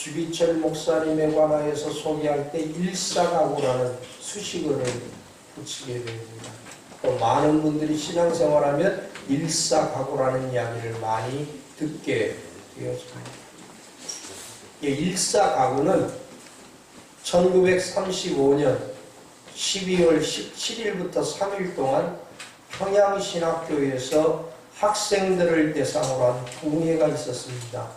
주기철 목사님에 관하여서 소개할 때 일사가구라는 수식어를 붙이게 됩니다. 또 많은 분들이 신앙생활하면 일사가구라는 이야기를 많이 듣게 되었습니다. 일사가구는 1935년 12월 17일부터 3일 동안 평양신학교에서 학생들을 대상으로 한 공회가 있었습니다.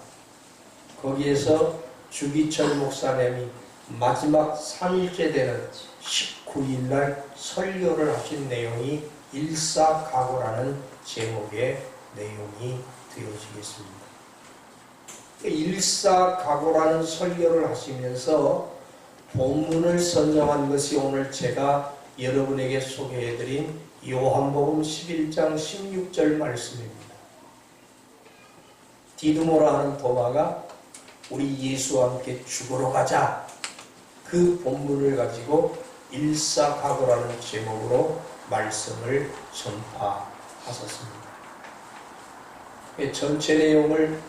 거기에서 주기철 목사님이 마지막 3일째 되는 19일날 설교를 하신 내용이 일사가구라는 제목의 내용이 되어지겠습니다. 일사가구라는 설교를 하시면서 본문을 선정한 것이 오늘 제가 여러분에게 소개해드린 요한복음 11장 16절 말씀입니다. 디두모라 하는 도마가 우리 예수와 함께 죽으러 가자, 그 본문을 가지고 일사가구라는 제목으로 말씀을 전파하셨습니다. 전체 내용을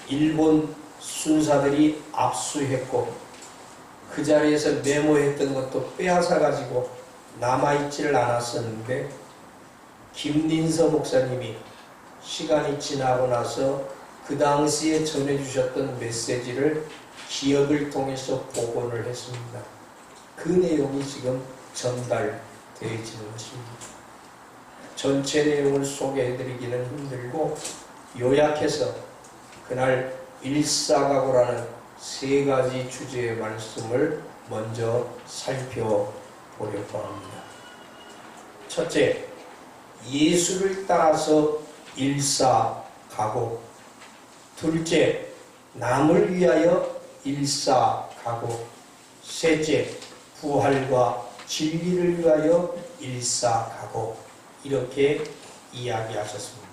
일본 순사들이 압수했고 그 자리에서 메모했던 것도 빼앗아 가지고 남아있지를 않았었는데, 김린서 목사님이 시간이 지나고 나서 그 당시에 전해주셨던 메시지를 기억을 통해서 복원을 했습니다. 그 내용이 지금 전달되어지는 것입니다. 전체 내용을 소개해드리기는 힘들고 요약해서 그날 일사가구라는 세 가지 주제의 말씀을 먼저 살펴보려고 합니다. 첫째, 예수를 따라서 일사가구. 둘째, 남을 위하여 일사가구. 셋째, 부활과 진리를 위하여 일사가구. 이렇게 이야기하셨습니다.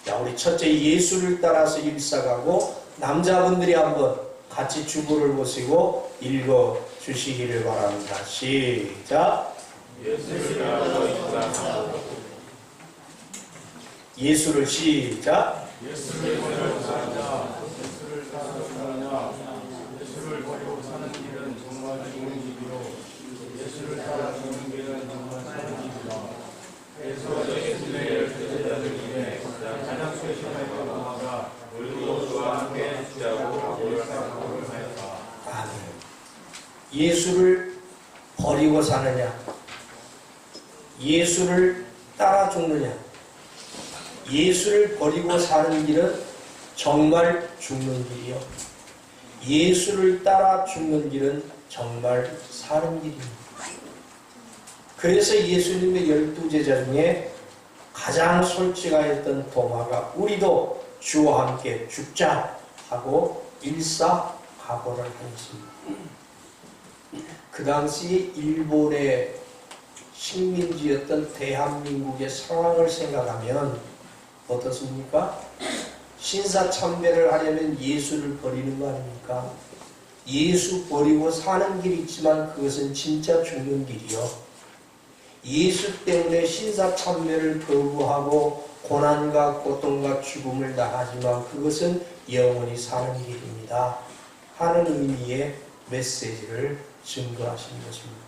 자, 우리 첫째 예수를 따라서 일사가구, 남자분들이 한번 같이 주보를 보시고 읽어 주시기를 바랍니다. 시작. 예수를 따라서 일사가구. 예수를 시작. 예수를 버리고 사느냐, 예수를 따라서 사느냐, 예수를 버리고 사는 길은 정말 죽는 길이요, 예수를 따라 죽는 길은 정말 사는 길이다. 그래서 예수의 제자들 중에 가장 최신의 도마가 우리 주와 함께 죽자고 일사가구를 하였다. 아멘. 예수를 버리고 사느냐, 예수를 따라 죽느냐. 예수를 버리고 사는 길은 정말 죽는 길이요, 예수를 따라 죽는 길은 정말 사는 길입니다. 그래서 예수님의 12제자 중에 가장 솔직하였던 도마가 우리도 주와 함께 죽자 하고 일사가구를 하였습니다. 그 당시 일본의 식민지였던 대한민국의 상황을 생각하면 어떻습니까? 신사참배를 하려면 예수를 버리는 거 아닙니까? 예수 버리고 사는 길이 있지만 그것은 진짜 죽는 길이요, 예수 때문에 신사참배를 거부하고 고난과 고통과 죽음을 당하지만 그것은 영원히 사는 길입니다 하는 의미의 메시지를 증거하신 것입니다.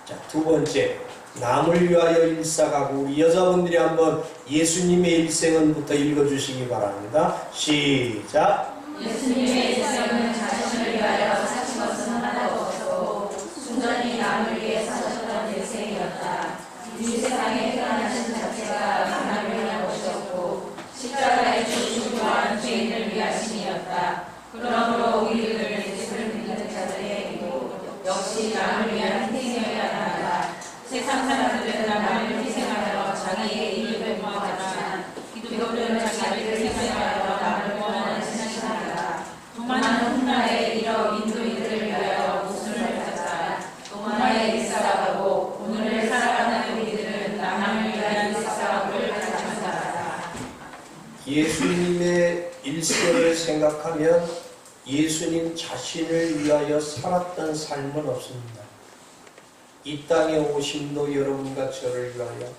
자, 두 번째, 남을 위하여 일사가구. 우리 여자분들이 한번 예수님의 일생은부터 읽어주시기 바랍니다. 시작. 예수님의 일생은 자신을 위하여 사신 것은 하나도 없었고 순전히 남을 위해 사셨던 일생이었다. 이 세상에 태어나신 자체가 하나님을 위한 것이었고 십자가의 죽으심 또한 죄인을 위하심이었다. 그러므로 우리를 예수를 믿는 자들에게도 역시 남을 위한 희생이어야 한다. 세상 사람들은 남을 희생하여 자기의 이익을 모아하지만 기독교는 자기를 희생하여 남을 모아하는 신앙이다. 많은 훗날에 이러 인도인들을 위하여 목숨을 바쳤다. 동화의 일사가구. 오늘을 살아가는 우리들은 남을 위한 일사가구를 가진 자다. 예수님의 일생을 생각하면 예수님 자신을 위하여 살았던 삶은 없습니다. 이 땅에 오심도 여러분과 저를 위하여,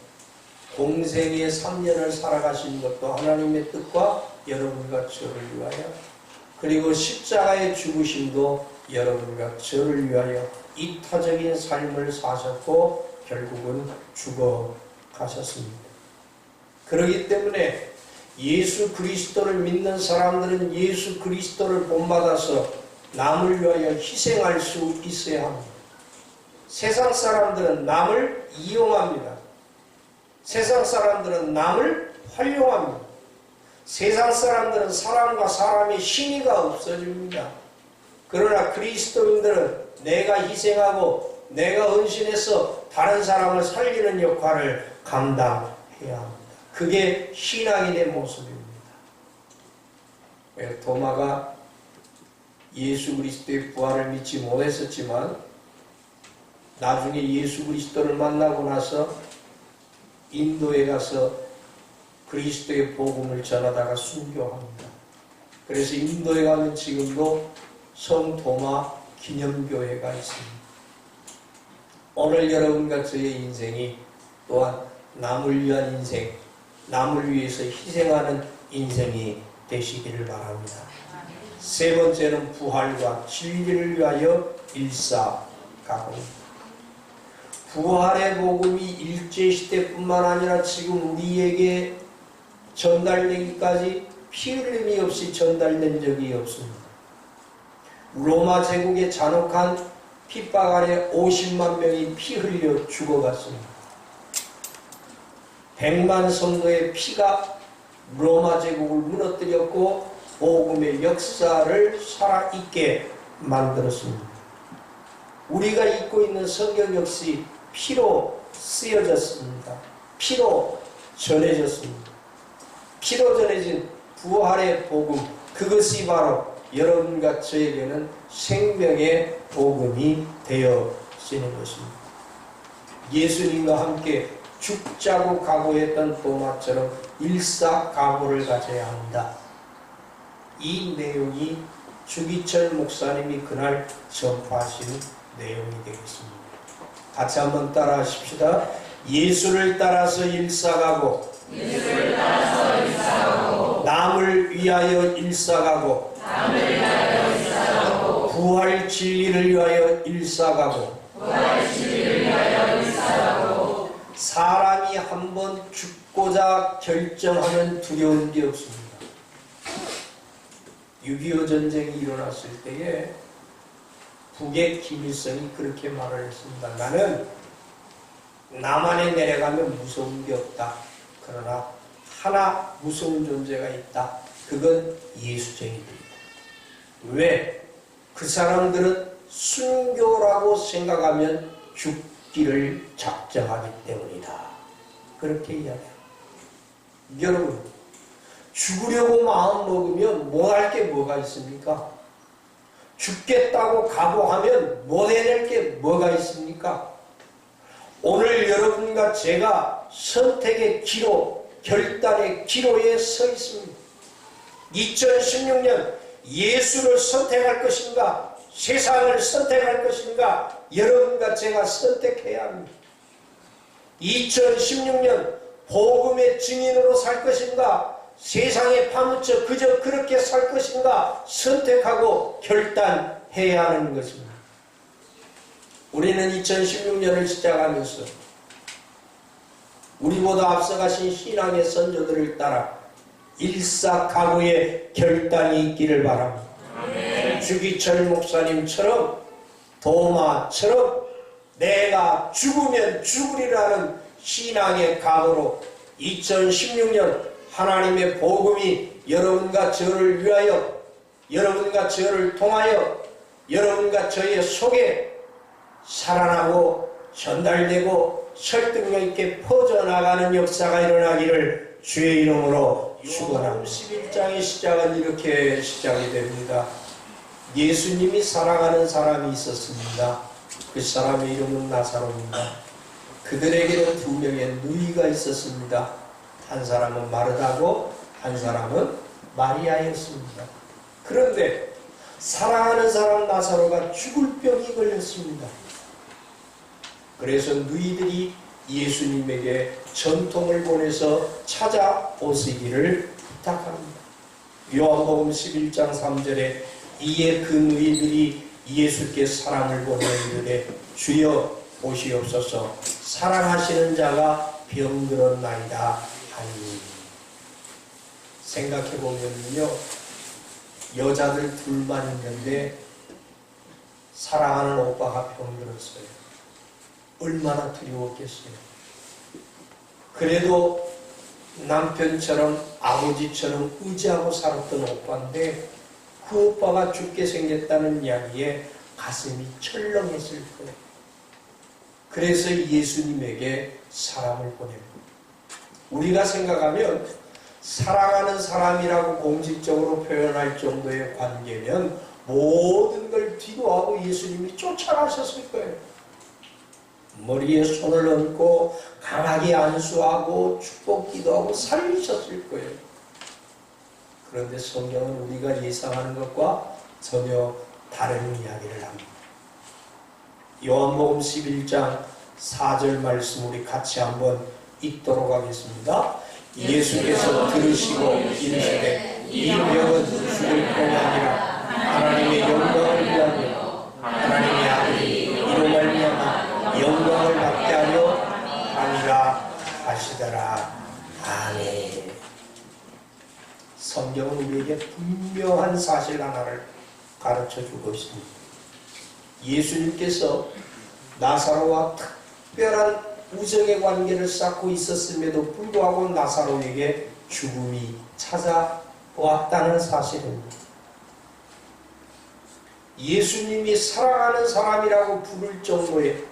공생의 3년을 살아가신 것도 하나님의 뜻과 여러분과 저를 위하여, 그리고 십자가의 죽으심도 여러분과 저를 위하여 이타적인 삶을 사셨고 결국은 죽어 가셨습니다. 그렇기 때문에 예수 그리스도를 믿는 사람들은 예수 그리스도를 본받아서 남을 위하여 희생할 수 있어야 합니다. 세상 사람들은 남을 이용합니다. 세상 사람들은 남을 활용합니다. 세상 사람들은 사람과 사람의 신의가 없어집니다. 그러나 그리스도인들은 내가 희생하고 내가 헌신해서 다른 사람을 살리는 역할을 감당해야 합니다. 그게 신앙인의 모습입니다. 도마가 예수 그리스도의 부활을 믿지 못했었지만 나중에 예수 그리스도를 만나고 나서 인도에 가서 그리스도의 복음을 전하다가 순교합니다. 그래서 인도에 가면 지금도 성 도마 기념교회가 있습니다. 오늘 여러분과 저의 인생이 또한 남을 위한 인생, 남을 위해서 희생하는 인생이 되시기를 바랍니다. 세 번째는 부활과 진리를 위하여 일사각오입니다. 부활의 복음이 일제시대뿐만 아니라 지금 우리에게 전달되기까지 피 흘림이 없이 전달된 적이 없습니다. 로마 제국의 잔혹한 핍박 아래 50만 명이 피 흘려 죽어갔습니다. 100만 성도의 피가 로마 제국을 무너뜨렸고 복음의 역사를 살아있게 만들었습니다. 우리가 읽고 있는 성경 역시 피로 쓰여졌습니다. 피로 전해졌습니다. 피로 전해진 부활의 복음, 그것이 바로 여러분과 저에게는 생명의 복음이 되어지는 것입니다. 예수님과 함께 죽자고 각오했던 도마처럼 일사각오를 가져야 합니다. 이 내용이 주기철 목사님이 그날 전파하신 내용이 되겠습니다. 같이 한번 따라 하십시다. 예수를 따라서 일사각오, 남을 위하여 일사각오, 부활 진리를 위하여 일사각오. 사람이 한번 죽고자 결정하면 두려운 게 없습니다. 6.25 전쟁이 일어났을 때에 북의 김일성이 그렇게 말을 했습니다. 나는 남한에 내려가면 무서운 게 없다. 그러나 하나 무서운 존재가 있다. 그건 예수쟁이들이다. 왜? 그 사람들은 순교라고 생각하면 죽기를 작정하기 때문이다. 그렇게 이야기합니다. 여러분, 죽으려고 마음 먹으면 못할 게 뭐가 있습니까? 죽겠다고 각오하면 못 해낼 게 뭐가 있습니까? 오늘 여러분과 제가 선택의 기로, 결단의 기로에 서 있습니다. 2016년 예수를 선택할 것인가, 세상을 선택할 것인가, 여러분과 제가 선택해야 합니다. 2016년 복음의 증인으로 살 것인가, 세상에 파묻혀 그저 그렇게 살 것인가 선택하고 결단해야 하는 것입니다. 우리는 2016년을 시작하면서 우리보다 앞서가신 신앙의 선조들을 따라 일사각오의 결단이 있기를 바랍니다. 주기철 목사님처럼 도마처럼 내가 죽으면 죽으리라는 신앙의 각오로 2016년 하나님의 복음이 여러분과 저를 위하여, 여러분과 저를 통하여, 여러분과 저의 속에 살아나고 전달되고 설득력 있게 퍼져나가는 역사가 일어나기를 주의 이름으로 축원합니다. 11장의 시작은 이렇게 시작이 됩니다. 예수님이 사랑하는 사람이 있었습니다. 그 사람의 이름은 나사로입니다. 그들에게는 두 명의 누이가 있었습니다. 한 사람은 마르다고 한 사람은 마리아였습니다. 그런데 사랑하는 사람 나사로가 죽을 병이 걸렸습니다. 그래서 누이들이 예수님에게 전통을 보내서 찾아오시기를 부탁합니다. 요한복음 11장 3절에 이에 그 무리들이 예수께 사람을 보내 이르되 주여 보시옵소서 사랑하시는 자가 병들었나이다 하니. 생각해보면요, 여자들 둘만 있는데 사랑하는 오빠가 병들었어요. 얼마나 두려웠겠어요. 그래도 남편처럼 아버지처럼 의지하고 살았던 오빠인데 그 오빠가 죽게 생겼다는 이야기에 가슴이 철렁했을 거예요. 그래서 예수님에게 사람을 보냅니다. 우리가 생각하면 사랑하는 사람이라고 공식적으로 표현할 정도의 관계면 모든 걸 뒤로하고 예수님이 쫓아가셨을 거예요. 머리에 손을 얹고 강하게 안수하고 축복 기도하고 살리셨을 거예요. 그런데 성경은 우리가 예상하는 것과 전혀 다른 이야기를 합니다. 요한복음 11장 4절 말씀 우리 같이 한번 읽도록 하겠습니다. 예수께서 들으시고 이르시되 이 병은 죽을 병이 아니라 하나님의 영광을 위하여 하나님의 아들이 이로 말미암아 영광을 받게 하려 함이라 하시더라. 아멘. 성경은 우리에게 분명한 사실 하나를 가르쳐주고 있습니다. 예수님께서 나사로와 특별한 우정의 관계를 쌓고 있었음에도 불구하고 나사로에게 죽음이 찾아왔다는 사실입니다. 예수님이 사랑하는 사람이라고 부를 정도의,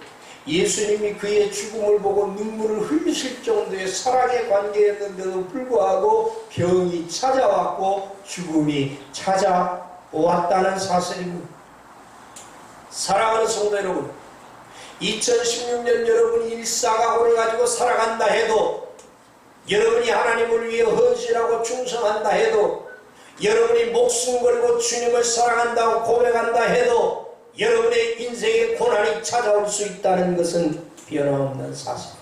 예수님이 그의 죽음을 보고 눈물을 흘리실 정도의 사랑의 관계였는데도 불구하고 병이 찾아왔고 죽음이 찾아왔다는 사실입니다. 사랑하는 성도 여러분, 2016년 여러분이 일사각오를 가지고 살아간다 해도, 여러분이 하나님을 위해 헌신하고 충성한다 해도, 여러분이 목숨 걸고 주님을 사랑한다고 고백한다 해도 여러분의 인생에 고난이 찾아올 수 있다는 것은 변함없는 사실입니다.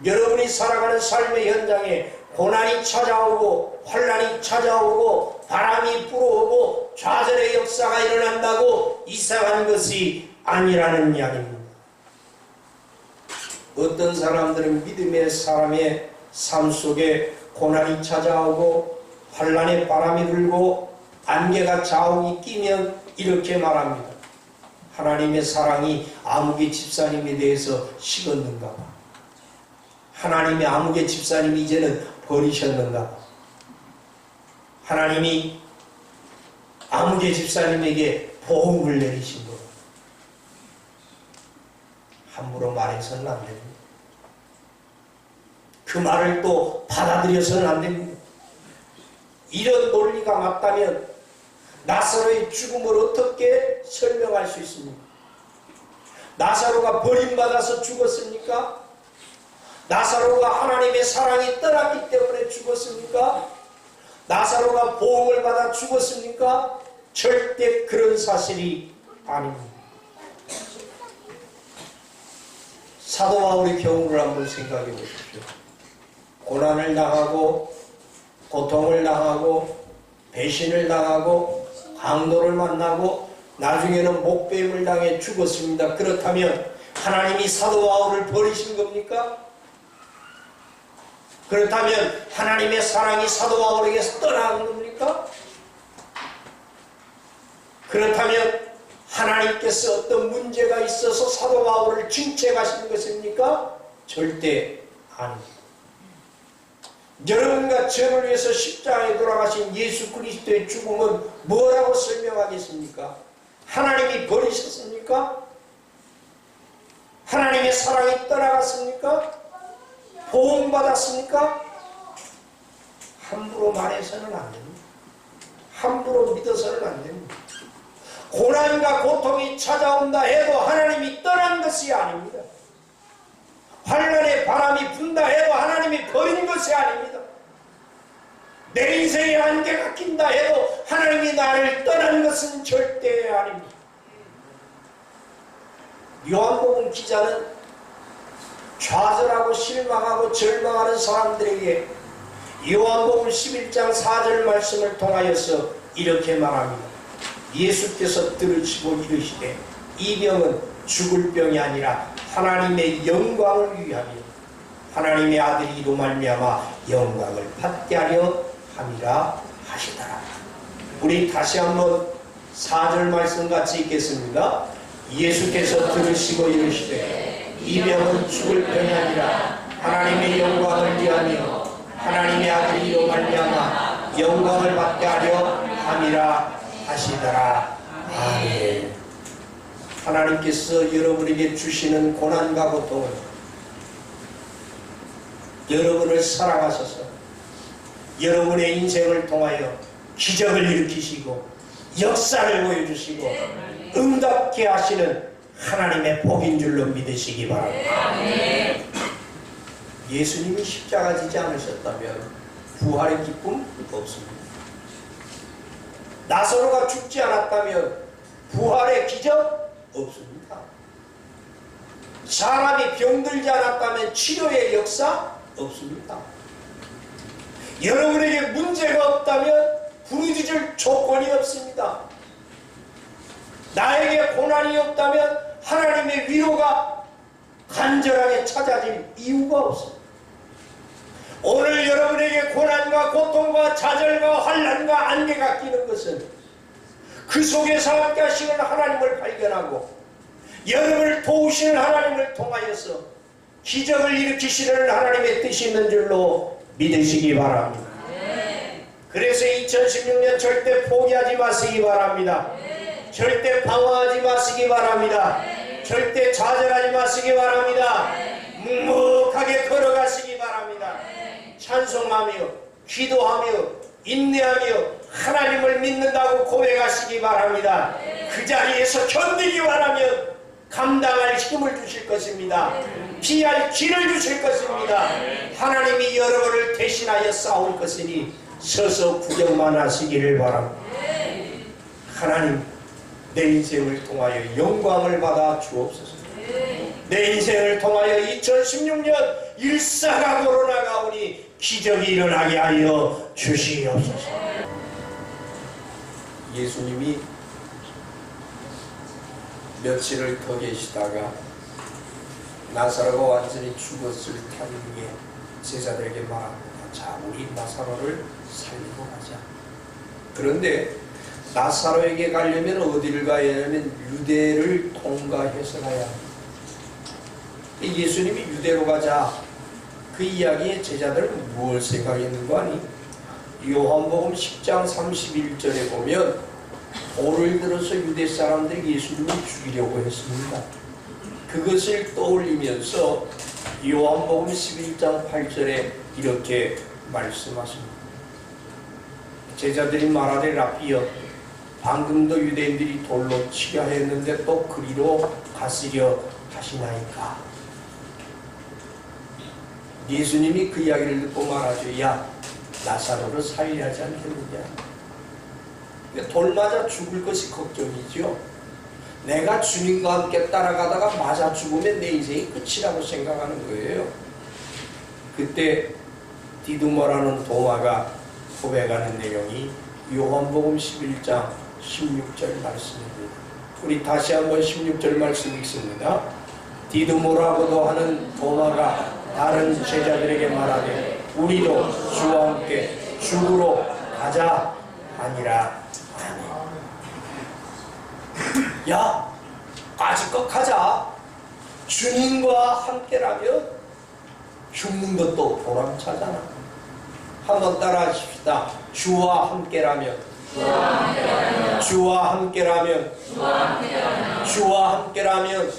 여러분이 살아가는 삶의 현장에 고난이 찾아오고 환난이 찾아오고 바람이 불어오고 좌절의 역사가 일어난다고 이상한 것이 아니라는 이야기입니다. 어떤 사람들은 믿음의 사람의 삶 속에 고난이 찾아오고 환난의 바람이 불고 안개가 자욱이 끼면 이렇게 말합니다. 하나님의 사랑이 아무개 집사님에 대해서 식었는가 봐. 하나님의 아무개 집사님이 이제는 버리셨는가 봐. 하나님이 아무개 집사님에게 보험을 내리신 것. 함부로 말해서는 안 됩니다. 그 말을 또 받아들여서는 안 됩니다. 이런 논리가 맞다면 나사로의 죽음을 어떻게 설명할 수 있습니까? 나사로가 버림받아서 죽었습니까? 나사로가 하나님의 사랑이 떠났기 때문에 죽었습니까? 나사로가 보험을 받아 죽었습니까? 절대 그런 사실이 아닙니다. 사도 바울의 경우를 한번 생각해 보십시오. 고난을 당하고 고통을 당하고 배신을 당하고 강도를 만나고 나중에는 목배임을 당해 죽었습니다. 그렇다면 하나님이 사도 바울을 버리신 겁니까? 그렇다면 하나님의 사랑이 사도 바울에게서 떠나간 겁니까? 그렇다면 하나님께서 어떤 문제가 있어서 사도 바울을 징책하신 것입니까? 절대 아닙니다. 여러분과 저를 위해서 십자가에 돌아가신 예수 그리스도의 죽음은 뭐라고 설명하겠습니까? 하나님이 버리셨습니까? 하나님의 사랑이 떠나갔습니까? 보험받았습니까? 함부로 말해서는 안 됩니다. 함부로 믿어서는 안 됩니다. 고난과 고통이 찾아온다 해도 하나님이 떠난 것이 아닙니다. 환난의 바람이 분다 해도 하나님이 버린 것이 아닙니다. 내 인생에 안개가 낀다 해도 하나님이 나를 떠난 것은 절대 아닙니다. 요한복음 기자는 좌절하고 실망하고 절망하는 사람들에게 요한복음 11장 4절 말씀을 통하여서 이렇게 말합니다. 예수께서 들으시고 이르시되 이 병은 죽을 병이 아니라 하나님의 영광을 위하여 하나님의 아들이 이로 말미암아 영광을 받게 하려 함이라 하시더라. 우리 다시 한번 4절 말씀 같이 읽겠습니다. 예수께서 들으시고 이르시되 이 병은 죽을 병이 아니라 하나님의 영광을 위하여 하나님의 아들이 이로 말미암아 영광을 받게 하려 함이라 하시더라. 아멘. 하나님께서 여러분에게 주시는 고난과 고통은 여러분을 사랑하셔서 여러분의 인생을 통하여 기적을 일으키시고 역사를 보여주시고 응답케 하시는 하나님의 복인 줄로 믿으시기 바랍니다. 예수님이 십자가 지지 않으셨다면 부활의 기쁨 없습니다. 나사로가 죽지 않았다면 부활의 기적 없습니다. 사람이 병들지 않았다면 치료의 역사 없습니다. 여러분에게 문제가 없다면 부르짖을 조건이 없습니다. 나에게 고난이 없다면 하나님의 위로가 간절하게 찾아질 이유가 없습니다. 오늘 여러분에게 고난과 고통과 좌절과 환난과 안개가 끼는 것은 그 속에서 함께 하시는 하나님을 발견하고 여러분을 도우시는 하나님을 통하여서 기적을 일으키시는 하나님의 뜻이 있는 줄로 믿으시기 바랍니다. 그래서 2016년 절대 포기하지 마시기 바랍니다. 절대 방황하지 마시기 바랍니다. 절대 좌절하지 마시기 바랍니다. 묵묵하게 걸어가시기 바랍니다. 찬송하며 기도하며 인내하며 하나님을 믿는다고 고백하시기 바랍니다. 그 자리에서 견디기 바라며 감당할 힘을 주실 것입니다. 피할 길을 주실 것입니다. 하나님이 여러분을 대신하여 싸울 것이니 서서 구경만 하시기를 바랍니다. 하나님, 내 인생을 통하여 영광을 받아 주옵소서. 내 인생을 통하여 2016년 일사각오로 나가오니 기적이 일어나게 하여 주시옵소서. 예수님이 며칠을 더 계시다가 나사로가 완전히 죽었을 타이밍에 제자들에게 말합니다. 자, 우리 나사로를 살리고 가자. 그런데 나사로에게 가려면 어디를 가야 하냐면 유대를 통과해서 가야 합니다. 예수님이 유대로 가자. 그 이야기에 제자들은 무엇을 생각했는가 하니 요한복음 10장 31절에 보면 돌을 들어서 유대 사람들이 예수님을 죽이려고 했습니다. 그것을 떠올리면서 요한복음 11장 8절에 이렇게 말씀하십니다. 제자들이 말하되 라피여, 방금도 유대인들이 돌로 치려 했는데 또 그리로 가시려 하시나이까. 예수님이 그 이야기를 듣고 말하죠. 야, 나사로를 살려야 하지 않겠느냐. 돌 맞아 죽을 것이 걱정이죠. 내가 주님과 함께 따라가다가 맞아 죽으면 내 인생이 끝이라고 생각하는 거예요. 그때 디두모라는 도마가 고백하는 내용이 요한복음 11장 16절 말씀입니다. 우리 다시 한번 16절 말씀 읽습니다. 디두모라고도 하는 도마가 다른 제자들에게 말하되 우리도 주와 함께 죽으러 가자 하니라. 야, 까짓것 가자. 주님과 함께라면 죽는 것도 보람차잖아. 한번 따라 하십시다. 주와 함께라면, 주와 함께라면, 주와 함께라면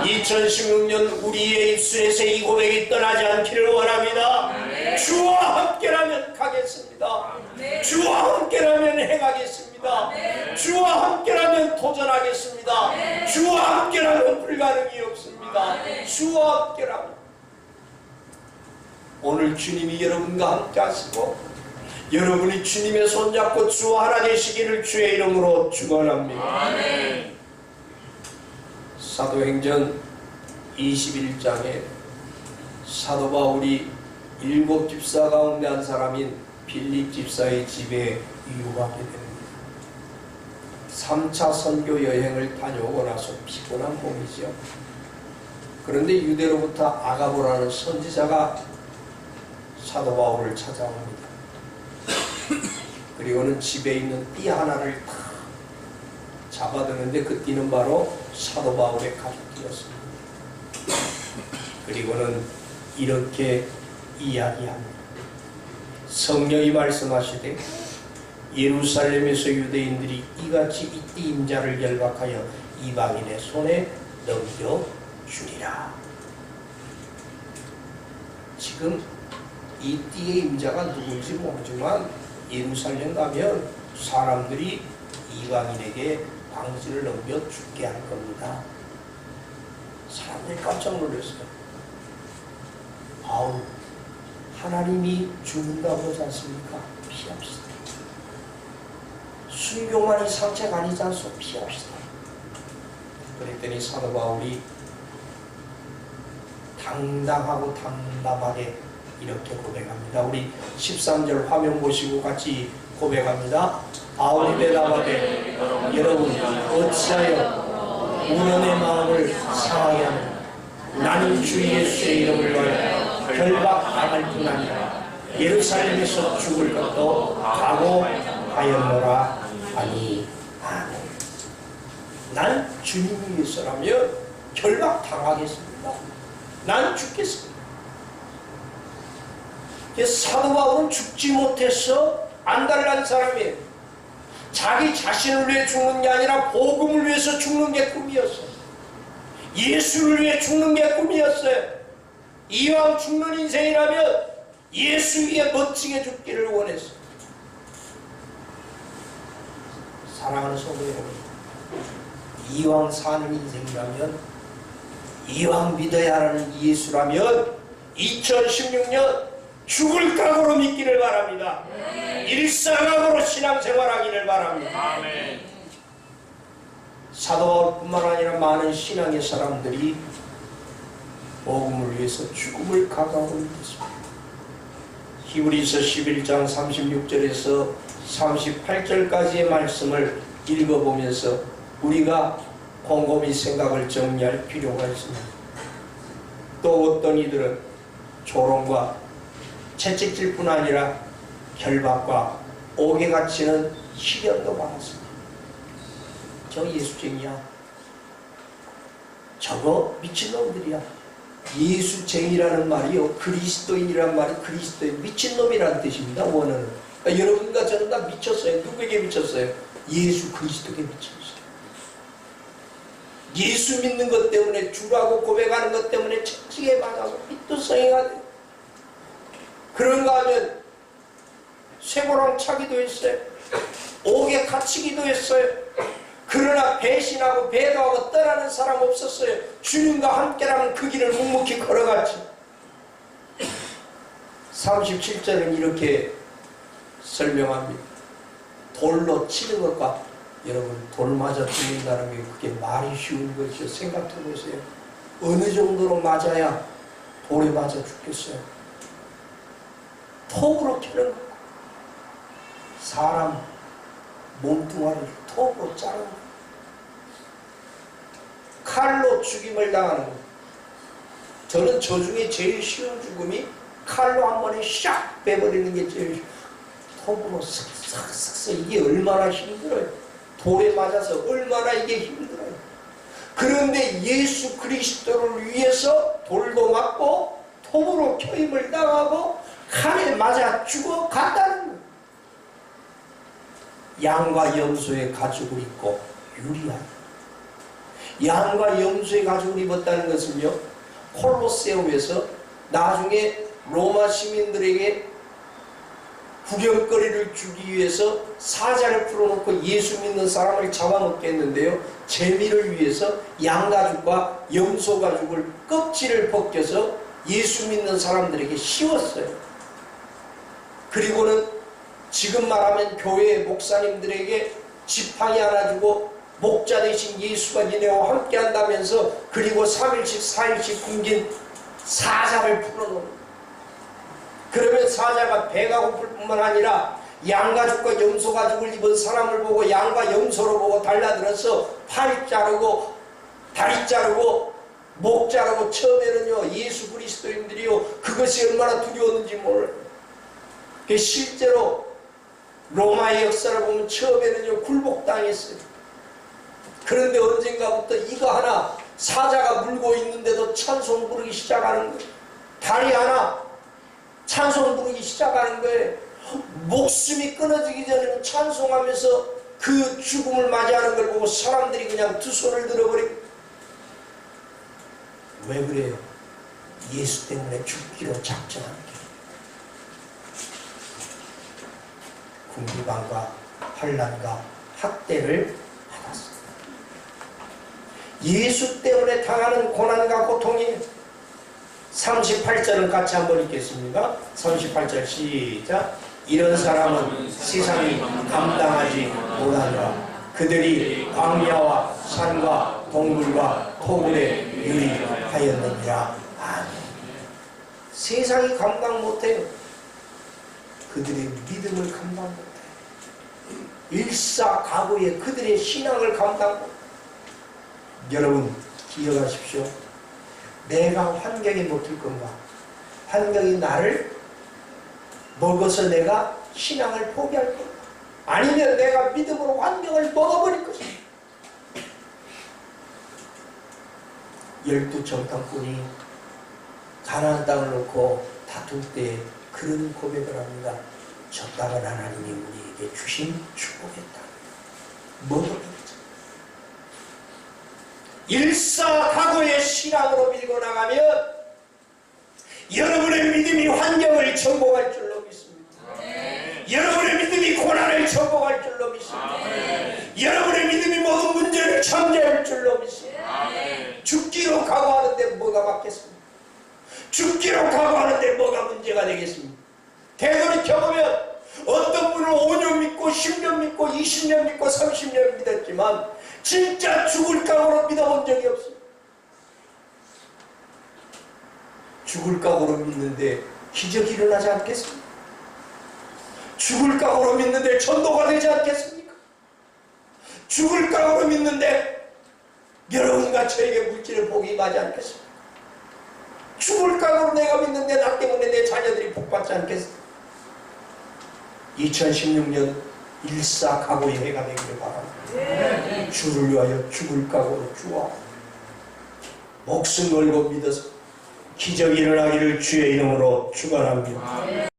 2016년 우리의 입술에서 이 고백이 떠나지 않기를 원합니다. 주와 함께라면 가겠습니다. 주와 함께라면 행하겠습니다. 주와 함께라면 도전하겠습니다. 주와 함께라면 불가능이 없습니다. 주와 함께라면. 오늘 주님이 여러분과 함께 하시고 여러분이 주님의 손잡고 주와 하나 되시기를 주의 이름으로 축원합니다. 사도행전 21장에 사도 바울이 7 집사 가운데 한 사람인 빌립 집사의 집에 유하게 됩니다. 3차 선교 여행을 다녀오고 나서 피곤한 몸이죠. 그런데 유대로부터 아가보라는 선지자가 사도 바울을 찾아옵니다. 그리고는 집에 있는 띠 하나를 탁 잡아드는데 그 띠는 바로 사도 바울의 가죽띠였습니다. 그리고는 이렇게 이야기합니다. 성령이 말씀하시되 예루살렘에서 유대인들이 이같이 이 띠 임자를 결박하여 이방인의 손에 넘겨주리라. 지금 이 띠의 임자가 누군지 모르지만 예루살렘 가면 사람들이 이방인에게 방지를 넘겨 죽게 할 겁니다. 사람들이 깜짝 놀랐어요. 아우, 하나님이 죽는다고 하지 않습니까? 피합시다. 순교만이 상책 아니지 않소? 피합시다. 그랬더니 사도 바울이 당당하고 담담하게 이렇게 고백합니다. 우리 13절 화면 보시고 같이 고백합니다. 바울이 대답하되 여러분 어찌하여 우연의 마음을 상하게 하느냐. 나는 주 예수의 이름을 위하여 결박당할 뿐 아니라 예루살렘에서 죽을 것도 각오하였노라 하니. 아멘. 난 주님 위해서라면 결박당하겠습니다. 난 죽겠습니다. 사도 바울은 죽지 못해서 안달난 사람이에요. 자기 자신을 위해 죽는 게 아니라 복음을 위해서 죽는 게 꿈이었어요. 예수를 위해 죽는 게 꿈이었어요. 이왕 죽는 인생이라면 예수 위에 멋지게 죽기를 원했어요. 사랑하는 성도 여러분, 이왕 사는 인생이라면, 이왕 믿어야 하는 예수라면 2016년 죽을 각오로 믿기를 바랍니다. 일사각오로 신앙생활하기를 바랍니다. 아멘. 사도 바울뿐만 아니라 많은 신앙의 사람들이 복음을 위해서 죽음을 각오하고 있습니다. 히브리서 11장 36절에서 38절까지의 말씀을 읽어보면서 우리가 곰곰이 생각을 정리할 필요가 있습니다. 또 어떤 이들은 조롱과 채찍질 뿐 아니라 결박과 옥에 갇히는 시련도 받았습니다. 저 예수쟁이야. 저거 미친놈들이야. 예수쟁이라는 말이요, 그리스도인이라는 말이 그리스도인, 미친놈이라는 뜻입니다. 원어는. 그러니까 여러분과 저는 다 미쳤어요. 누구에게 미쳤어요? 예수 그리스도에게 미쳤어요. 예수 믿는 것 때문에, 주라고 고백하는 것 때문에 채찍에 맞아서 삐뚤성이가 돼요. 그런가 하면 쇠고랑 차기도 했어요. 옥에 갇히기도 했어요. 그러나 배신하고 배도하고 떠나는 사람 없었어요. 주님과 함께라면 그 길을 묵묵히 걸어갔지. 37절은 이렇게 설명합니다. 돌로 치는 것과, 여러분 돌 맞아 죽는다는 게 그게 말이 쉬운 것이죠. 생각해 보세요. 어느 정도로 맞아야 돌에 맞아 죽겠어요? 톱으로 캐는 거. 사람 몸뚱아리를 톱으로 자르는 거. 칼로 죽임을 당하는 거. 저는 저 중에 제일 쉬운 죽음이 칼로 한 번에 샥 빼버리는 게 제일 쉬워요. 톱으로 싹싹싹. 이게 얼마나 힘들어요. 돌에 맞아서 얼마나 이게 힘들어요. 그런데 예수 그리스도를 위해서 돌도 맞고 톱으로 켜임을 당하고 칼에 맞아 죽어갔다는 거예요. 양과 염소의 가죽을 입고 유리한, 양과 염소의 가죽을 입었다는 것은요, 콜로세움에서 나중에 로마 시민들에게 구경거리를 주기 위해서 사자를 풀어놓고 예수 믿는 사람을 잡아먹게 했는데요, 재미를 위해서 양가죽과 염소가죽을 껍질을 벗겨서 예수 믿는 사람들에게 씌웠어요. 그리고는 지금 말하면 교회 목사님들에게 지팡이 하나 주고 목자 대신 예수가 니네와 함께 한다면서, 그리고 3일씩 4일씩 굶긴 사자를 풀어놓는, 그러면 사자가 배가 고플 뿐만 아니라 양가죽과 염소가죽을 입은 사람을 보고 양과 염소로 보고 달라들어서 팔 자르고 다리 자르고 목 자르고 처음에는요 예수 그리스도인들이요 그것이 얼마나 두려웠는지 몰라요. 실제로 로마의 역사를 보면 처음에는요 굴복당했어요. 그런데 언젠가부터 이거 하나 사자가 물고 있는데도 찬송 부르기 시작하는 거예요. 다리 하나 찬송 부르기 시작하는 거예요. 목숨이 끊어지기 전에는 찬송하면서 그 죽음을 맞이하는 걸 보고 사람들이 그냥 두 손을 들어버리고. 왜 그래요? 예수 때문에 죽기로 작정한 게 궁핍함과 환난과 학대를 받았습니다. 예수 때문에 당하는 고난과 고통이 38절을 같이 한번 읽겠습니다. 38절 시작. 이런 사람은 세상이 감당하지 못하노라. 그들이 광야와 산과 동굴과 토굴에 유리하였느니라. 아멘. 세상이 감당 못해요. 그들의 믿음을 감당 못해요. 일사가구의 그들의 신앙을 감당 못해요. 여러분 기억하십시오. 내가 환경에 먹힐 건가? 환경이 나를 먹어서 내가 신앙을 포기할 건가? 아니면 내가 믿음으로 환경을 먹어버릴 것인가? 12 정탐꾼이 가나안 땅을 놓고 다툴 때 그런 고백을 합니다. 저 땅은 하나님이 우리에게 주신 축복이었다. 먹어버렸죠. 일사각오의 신앙으로 밀고 나가면 여러분의 믿음이 환경을 정복할 줄로 믿습니다. 여러분의 믿음이 고난을 정복할 줄로 믿습니다. 여러분의 믿음이 모든 문제를 참여할 줄로 믿습니다. 죽기로 각오하는데 뭐가 맞겠습니까? 죽기로 각오하는데 뭐가 문제가 되겠습니까? 되돌이켜보면 어떤 분은 5년 믿고 10년 믿고 20년 믿고 30년 믿었지만 진짜 죽을 각오로 믿어본 적이 없어요. 죽을 각오로 믿는데 기적이 일어나지 않겠습니까? 죽을 각오로 믿는데 전도가 되지 않겠습니까? 죽을 각오로 믿는데 여러분과 저에게 물질을 복이 임하지 않겠습니까? 죽을 각오로 내가 믿는데 나 때문에 내 자녀들이 복받지 않겠습니까? 2016년 일사각오의 해가 되기를 바랍니다. 주를 위하여 죽을 각오로 주와 목숨 걸고 믿어서 기적이 일어나기를 주의 이름으로 축원합니다.